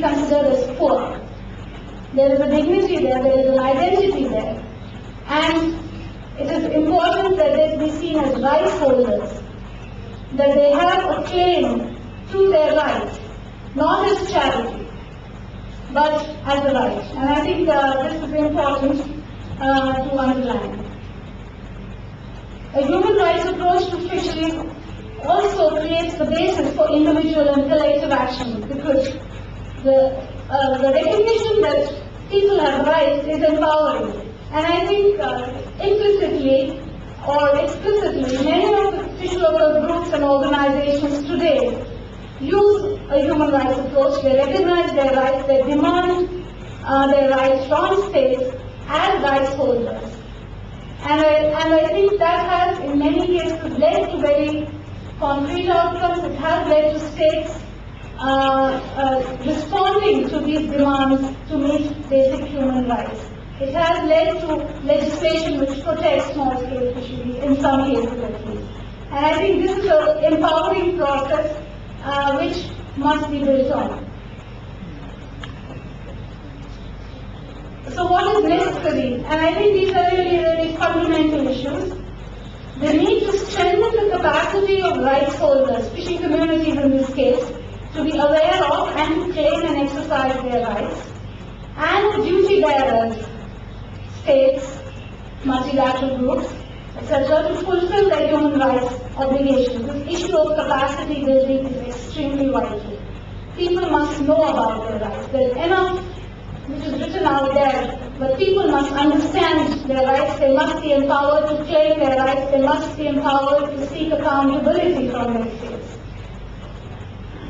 considered as poor. There is a dignity there, there is an identity there. And it is important that they be seen as rights holders, that they have a claim to their rights, not as charity, but as a right. And I think this is important to underline. A human rights approach to fisheries also creates the basis for individual and collective action, because the recognition that people have rights is empowering. And I think implicitly or explicitly, many of the fish local groups and organizations today use a human rights approach. They recognize their rights, they demand their rights from states as rights holders. And I think that has in many cases led to very concrete outcomes. It has led to states responding to these demands to meet basic human rights. It has led to legislation which protects small-scale fisheries, in some cases at least. And I think this is an empowering process which must be built on. So what is necessary? And I think these are really, really fundamental issues. The need to strengthen the capacity of rights holders, fishing communities in this case, to be aware of and to claim and exercise their rights, and the duty bearers, states, multilateral groups, etc., to fulfill their human rights obligations. This issue of capacity building is extremely vital. People must know about their rights. There's enough which is written out there, but people must understand their rights. They must be empowered to claim their rights. They must be empowered to seek accountability from their states.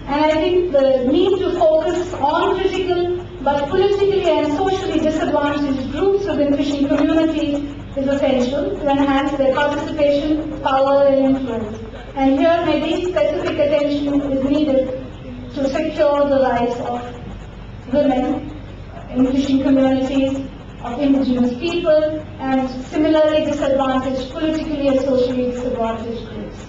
And I think the need to focus on critical but politically and socially disadvantaged groups within fishing communities is essential to enhance their participation, power and influence. And here maybe specific attention is needed to secure the rights of women in fishing communities, of indigenous people, and similarly disadvantaged, politically and socially disadvantaged groups.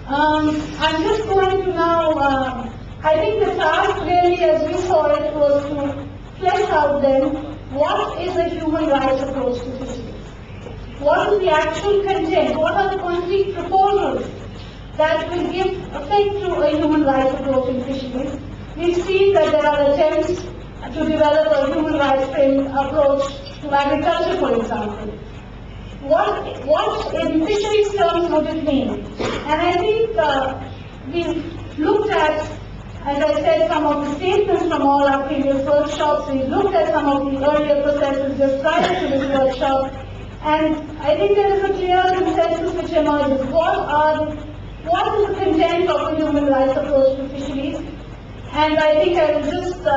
I'm just going to now, I think the task really, as we saw it, was to flesh out then what is a human rights approach to fisheries. What is the actual content? What are the concrete proposals that will give effect to a human rights approach in fisheries? We've seen that there are attempts to develop a human rights approach to agriculture, for example. What in fisheries terms would it mean? And I think we've looked at, as I said, some of the statements from all our previous workshops. We've looked at some of the earlier processes just prior to this workshop. And I think there is a clear consensus which emerges. What is the content of a human rights approach to fisheries? And I think I will just go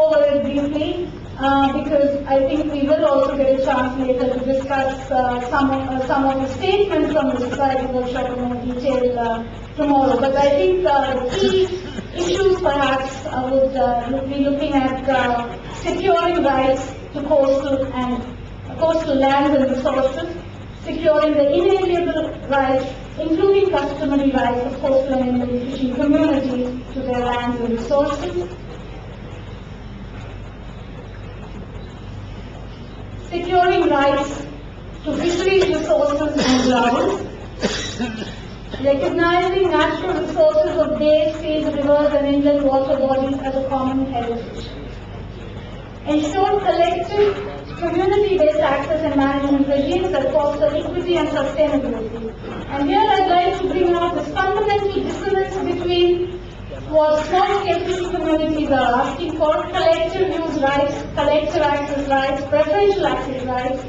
over it briefly because I think we will also get a chance later to discuss some of the statements from the society workshop in more detail tomorrow. But I think the key issues perhaps would be looking at securing rights to coastal lands and resources, securing the inalienable rights, including customary rights of coastal and inland fishing communities to their lands and resources, securing rights to fisheries resources and grounds, recognizing natural resources of bays, seas, rivers and inland water bodies as a common heritage, ensure collective community-based access and management regimes that foster equity and sustainability. And here I'd like to bring out this fundamental dissonance between what small-scale fishing communities are asking for, collective use rights, collective access rights, preferential access rights,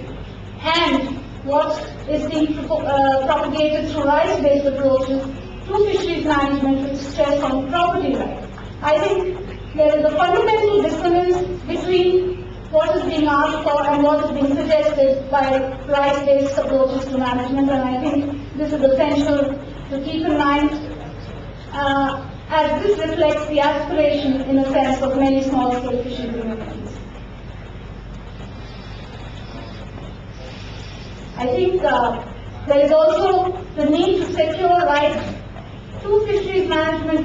and what is being propagated through rights-based approaches to fisheries management with stress on property rights. I think there is a fundamental dissonance between what is being asked for and what is being suggested by rights-based approaches to management, and I think this is essential to keep in mind as this reflects the aspiration, in a sense, of many small-scale fishing communities. I think there is also the need to secure rights to fisheries management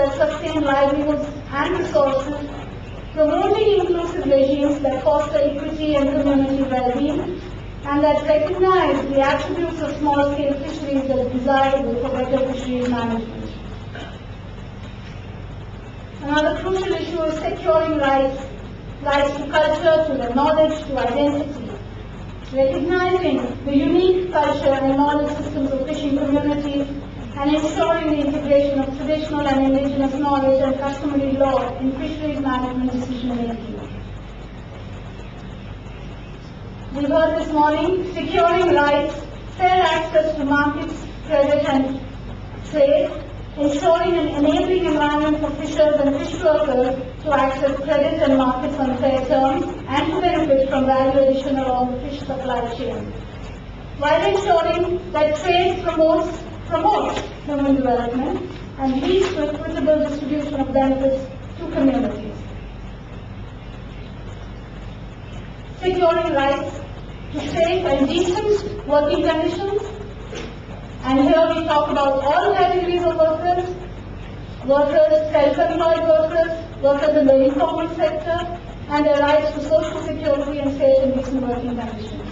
that sustain livelihoods and resources, promoting inclusive regimes that foster equity and community well-being, and that recognize the attributes of small-scale fisheries as desirable for better fisheries management. Another crucial issue is securing rights to culture, to the knowledge, to identity. Recognizing the unique culture and knowledge systems of fishing communities and ensuring the integration of traditional and indigenous knowledge and customary law in fisheries management decision-making. We heard this morning, securing rights, fair access to markets, credit and trade, ensuring an enabling environment for fishers and fish workers to access credit and markets on fair terms and to benefit from value addition along the fish supply chain, while ensuring that trade promotes human development and leads to equitable distribution of benefits to communities. Securing rights to safe and decent working conditions. And here we talk about all categories of workers, self-employed workers, workers in the informal sector, and their rights to social security and safe and decent working conditions.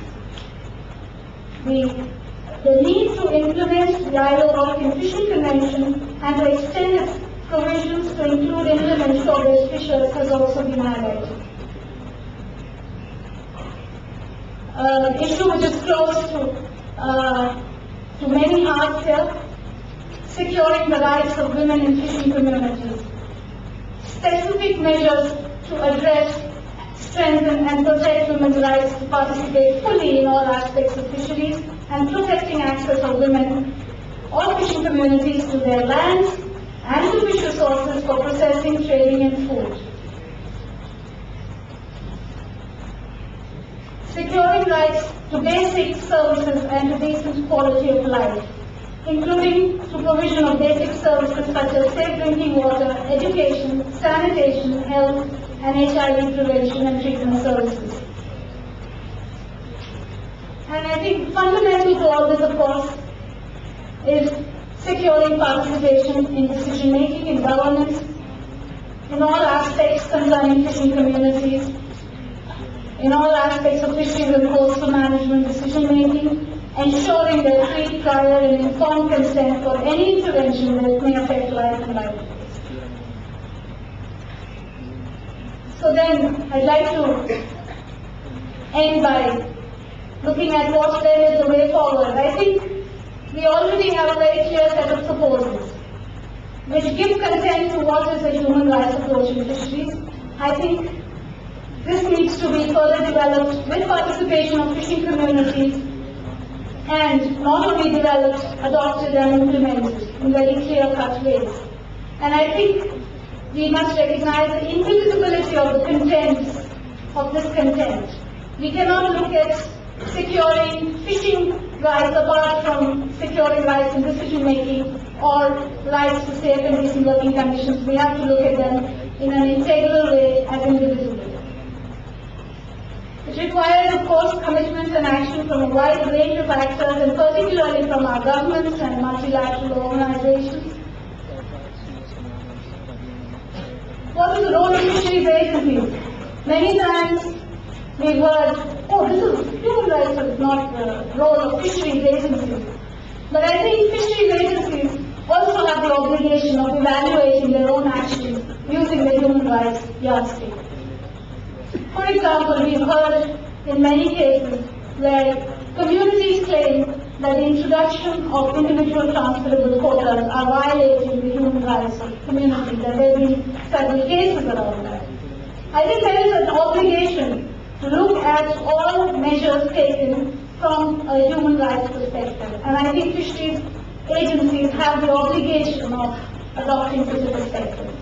The need to implement the ILO Working Fishing Convention and to extend its provisions to include inland and shore-based fishers has also been highlighted. An issue which is close to many hearts here, securing the rights of women in fishing communities. Specific measures to address, strengthen and protect women's rights to participate fully in all aspects of fisheries and protecting access of women or fishing communities to their lands and to fish resources for processing, trading and food. Securing rights to basic services and to decent quality of life, including to provision of basic services such as safe drinking water, education, sanitation, health, and HIV prevention and treatment services. And I think fundamental to all this, of course, is securing participation in decision-making, in governance, in all aspects concerning fishing communities, in all aspects of fisheries and coastal management decision-making, ensuring their free, prior and informed consent for any intervention that may affect life and livelihoods. So then, I'd like to end by looking at what then is the way forward. I think we already have a very clear set of proposals which give consent to what is a human rights approach in fisheries. I think this needs to be further developed with participation of fishing communities and not only developed, adopted and implemented in very clear-cut ways. And I think we must recognize the indivisibility of the contents of this content. We cannot look at securing fishing rights apart from securing rights in decision-making or rights to safe and decent working conditions. We have to look at them in an integral way as indivisible. It requires, of course, commitment and action from a wide range of actors, and particularly from our governments and multilateral organizations. What is the role of fisheries agencies? Many times we've heard, oh, this is human rights, it's not the role of fisheries agencies. But I think fisheries agencies also have the obligation of evaluating their own actions using the human rights yardstick. For example, we've heard in many cases where communities claim that the introduction of individual transferable quotas are violating the human rights of communities, and there have been several cases around that. I think there is an obligation to look at all measures taken from a human rights perspective, and I think fisheries agencies have the obligation of adopting such a perspective.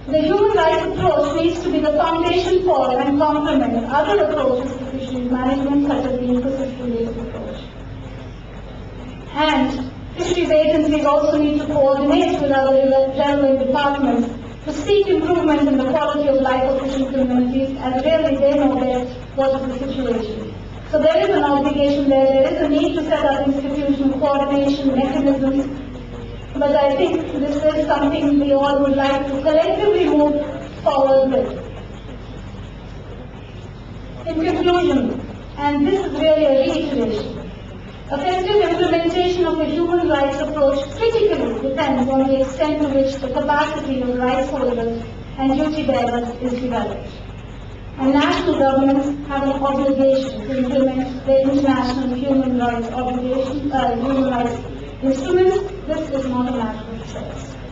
The human rights approach needs to be the foundation for and complement other approaches to fisheries management, such as the ecosystem-based approach. And fisheries agencies also need to coordinate with other relevant departments to seek improvement in the quality of life of fishing communities, as really they know best what is the situation. So there is an obligation there. There is a need to set up institutional coordination mechanisms, but I think this is something we all would like to collectively move forward with. In conclusion, and this is really a reiteration, effective implementation of a human rights approach critically depends on the extent to which the capacity of rights holders and duty bearers is developed. And national governments have an obligation to implement their international human rights instruments. This is not a matter